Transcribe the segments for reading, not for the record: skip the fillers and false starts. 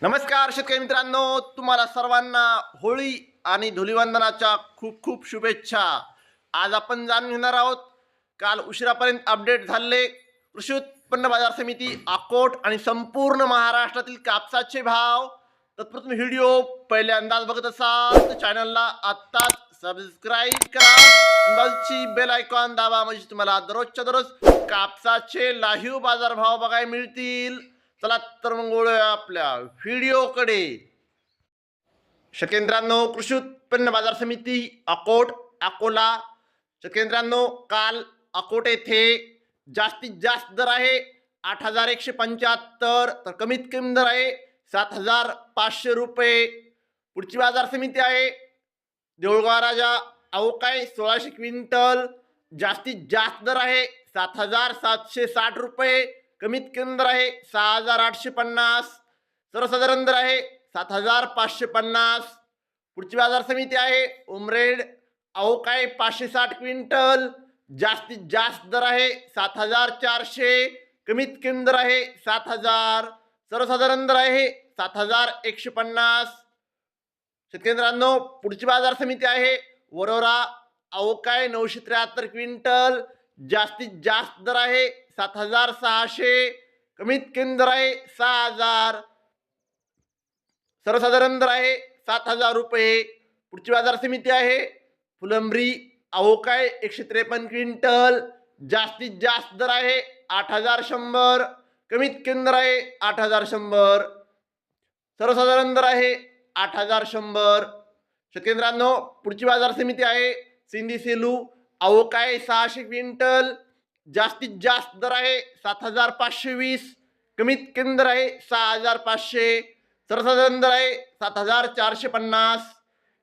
नमस्कार शेतकरी मित्रांनो, तुम्हाला सर्वांना होळी आणि धुलिवंदनाच्या खूप खूप शुभेच्छा। आज आपण जाणून घेणार आहोत काल उशिरापर्यंत अपडेट झाले कृषी उत्पन्न बाजार समिती अकोट आणि संपूर्ण महाराष्ट्रातील कापसाचे भाव। तत्पूर्वी व्हिडिओ पहिल्यांदाच बघत असाल तर चॅनलला आत्ताच सबस्क्राईब करा आणि बाजूची बेल आयकॉन दाबा, म्हणजे तुम्हाला दररोजच्या दररोज कापसाचे लाईव्ह बाजार भाव बघायला मिळतील। चला तर मग वळूया आपल्या व्हिडिओकडे। शेतकऱ्यांनो, कृषी उत्पन्न बाजार समिती अकोट अकोला। शेतकऱ्यांनो, काल अकोट येथे जास्तीत जास्त दर आहे 8,175, तर कमीत कमी दर आहे 7,500 रुपये। पुढची बाजार समिती आहे देऊळगाव राजा अवकाळी 1600 क्विंटल, जास्तीत जास्त दर आहे 7,760 रुपये, कमीत कमी दर आहे 6,850, सर्वसाधारण दर आहे 7,550। पुढची बाजार समिती आहे उमरेड अवकाळी 560 क्विंटल, जास्तीत जास्त दर आहे 7,400, कमीत कमी दर आहे 7,000, सर्वसाधारण दर आहे 7,150। शेतकऱ्यांनो, पुढची बाजार समिती आहे वरोरा अवकाळी 973 क्विंटल, जास्तीत जास्त दर आहे 7,600, कमीत कमी दर आहे 6,000, सर्वसाधारण दर आहे 7,000 रुपये। पुढची बाजार समिती आहे फुलंब्री अवकाळी 153 क्विंटल, जास्तीत जास्त दर आहे 8,100, कमीत कमी दर आहे 8,100, सर्वसाधारण दर आहे 8,100। शेतकऱ्यांनो, पुढची बाजार समिती आहे सिंधी सेलू अवकाळी 600 क्विंटल, जास्तीत जास्त दर आहे 7,520, कमीत कमी दर आहे 6,500, सर्वसाधारण दर आहे 7,450।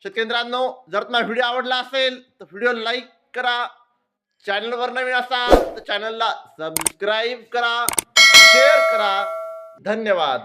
शेतकऱ्यांनो, जर तुम्हाला व्हिडिओ आवडला असेल तर व्हिडिओ लाईक करा, चॅनलवर नवीन असाल तर चॅनलला सबस्क्राईब करा, शेअर करा। धन्यवाद।